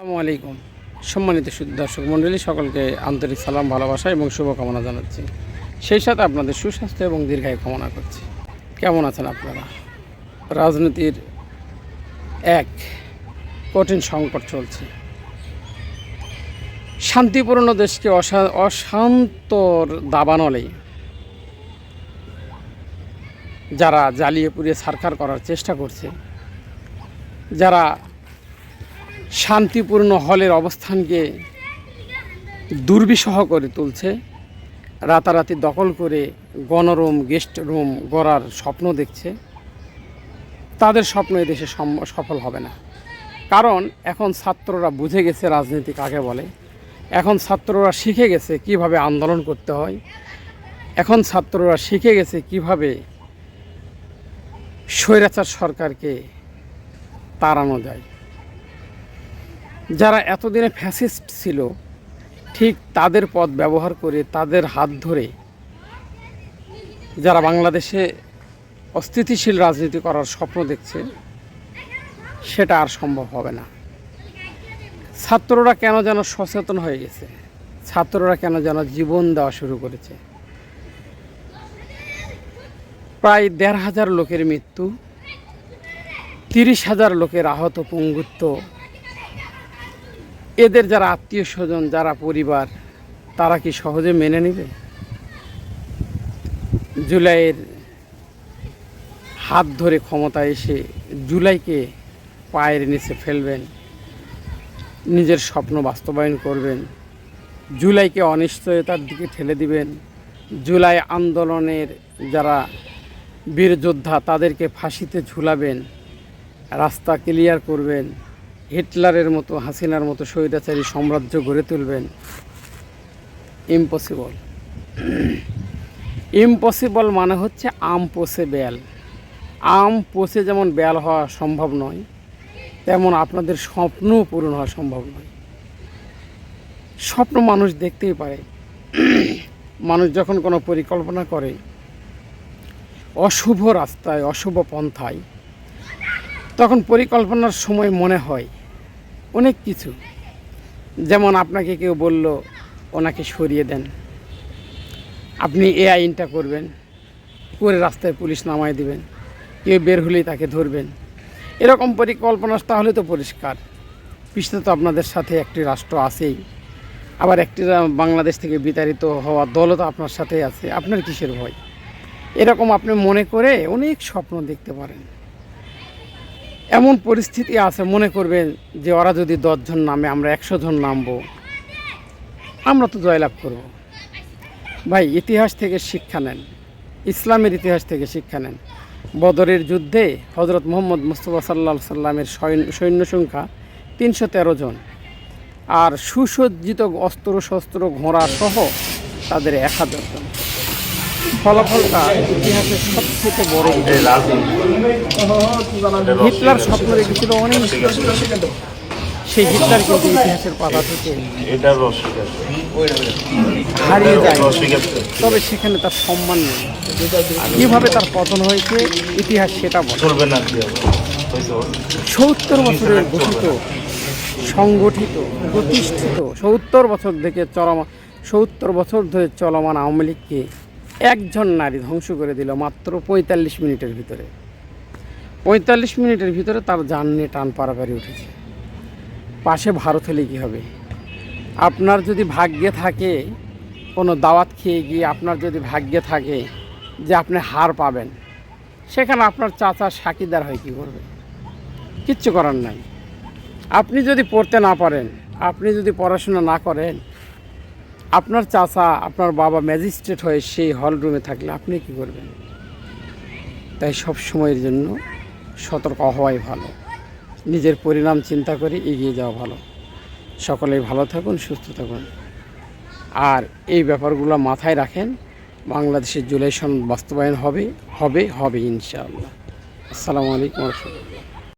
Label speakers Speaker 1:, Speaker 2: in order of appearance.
Speaker 1: আসসালামু আলাইকুম। সম্মানিত দর্শক মণ্ডলী, সকলকে আন্তরিক সালাম, ভালোবাসা এবং শুভকামনা জানাচ্ছি। সেই সাথে আপনাদের সুস্বাস্থ্য এবং দীর্ঘায়ু কামনা করছি। কেমন আছেন আপনারা? রাজনীতির এক কঠিন সংকট চলছে। শান্তিপূর্ণ দেশকে অশান্তর দাবানলে যারা জ্বালিয়ে পুড়িয়ে ছারখার করার চেষ্টা করছে, যারা শান্তিপূর্ণ হলের অবস্থানকে দুর্বিষহ করে তুলছে, রাতারাতি দখল করে গণরুম, গেস্ট রুম গড়ার স্বপ্ন দেখছে, তাদের স্বপ্ন এদেশে সফল হবে না। কারণ এখন ছাত্ররা বুঝে গেছে রাজনীতি কাকে বলে। এখন ছাত্ররা শিখে গেছে কিভাবে আন্দোলন করতে হয়। এখন ছাত্ররা শিখে গেছে কিভাবে স্বৈরাচার সরকারকে তাড়ানো যায়। যারা এতদিনে ফ্যাসিস্ট ছিল, ঠিক তাদের পথ ব্যবহার করে, তাদের হাত ধরে যারা বাংলাদেশে অস্থিতিশীল রাজনীতি করার স্বপ্ন দেখছে, সেটা আর সম্ভব হবে না। ছাত্ররা কেন যেন সচেতন হয়ে গেছে, ছাত্ররা কেন যেন জীবন দেওয়া শুরু করেছে। প্রায় ১,৫০০ লোকের মৃত্যু, ৩০,০০০ লোকের আহত, পঙ্গুত্ব। এদের যারা আত্মীয় স্বজন, যারা পরিবার, তারা কি সহজে মেনে নেবে? জুলাইয়ের হাত ধরে ক্ষমতায় এসে জুলাইকে পায়ের নিচে ফেলবেন, নিজের স্বপ্ন বাস্তবায়ন করবেন, জুলাইকে অনিশ্চয়তার দিকে ঠেলে দিবেন, জুলাই আন্দোলনের যারা বীর যোদ্ধা তাদেরকে ফাঁসিতে ঝুলাবেন, রাস্তা ক্লিয়ার করবেন, হিটলারের মতো, হাসিনার মতো স্বৈরাচারী সাম্রাজ্য গড়ে তুলবেন। ইম্পসিবল। ইম্পসিবল মানে হচ্ছে আম পচে বেল। আম পচে যেমন বেল হওয়া সম্ভব নয়, তেমন আপনাদের স্বপ্নও পূরণ হওয়া সম্ভব নয়। স্বপ্ন মানুষ দেখতেই পারে। মানুষ যখন কোনো পরিকল্পনা করে অশুভ রাস্তায়, অশুভ পন্থায়, তখন পরিকল্পনার সময় মনে হয় অনেক কিছু। যেমন আপনাকে কেউ বলল ওনাকে সরিয়ে দেন, আপনি এই আইনটা করবেন, করে রাস্তায় পুলিশ নামায় দিবেন, কেউ বের হলেই তাকে ধরবেন। এরকম পরিকল্পনা তাহলে তো পরিষ্কার, পিছনে তো আপনাদের সাথে একটি রাষ্ট্র আছেই, আবার একটি বাংলাদেশ থেকে বিতাড়িত হওয়া দলও তো আপনার সাথেই আছে। আপনার কিসের ভয়? এরকম আপনি মনে করে অনেক স্বপ্ন দেখতে পারেন। এমন পরিস্থিতি আছে, মনে করবেন যে ওরা যদি 10 জন নামে, আমরা 100 জন নামবো, আমরা তো জয়লাভ করব। ভাই, ইতিহাস থেকে শিক্ষা নেন, ইসলামের ইতিহাস থেকে শিক্ষা নেন। বদরের যুদ্ধে হজরত মুহাম্মদ মুস্তাফা সাল্লাল্লাহু আলাইহি সাল্লামের সৈন্য সংখ্যা 313 জন, আর সুসজ্জিত অস্ত্র শস্ত্র ঘোড়া সহ তাদের 1000 জন। ফলাফলটা ইতিহাসের সবথেকে বড়। হিটলার স্বপ্ন রেখেছিল অনেক, সেই হিটলার কিন্তু ইতিহাসের পাতা থেকে হারিয়ে যায়, তবে সেখানে তার সম্মান নেই। কীভাবে তার পতন হয়েছে ইতিহাস সেটা বলবে না। 70 বছরের গঠিত, সংগঠিত, প্রতিষ্ঠিত, 70 বছর ধরে চলমান আওয়ামী লীগকে একজন নারী ধ্বংস করে দিল মাত্র 45 মিনিটের ভিতরে। 45 মিনিটের ভিতরে তার জান নিয়ে টান পারাপারি উঠেছে। পাশে ভারত হলে কী হবে? আপনার যদি ভাগ্যে থাকে কোনো দাওয়াত খেয়ে গিয়ে, আপনার যদি ভাগ্যে থাকে যে আপনি হার পাবেন, সেখানে আপনার চাচা সাকিদার হয় কী করবে? কিচ্ছু করার নাই। আপনি যদি পড়তে না পারেন, আপনি যদি পড়াশোনা না করেন, আপনার চাচা, আপনার বাবা ম্যাজিস্ট্রেট হয়ে সেই হল রুমে থাকলে আপনি কি করবেন? তাই সব সময়ের জন্য সতর্ক হওয়াই ভালো, নিজের পরিণাম চিন্তা করে এগিয়ে যাওয়া ভালো। সকলেই ভালো থাকুন, সুস্থ থাকুন, আর এই ব্যাপারগুলো মাথায় রাখেন। বাংলাদেশের জুলাই সনদ বাস্তবায়ন হবে ইনশাআল্লাহ। আসসালামু আলাইকুম ওয়া রাহমাতুল্লাহ।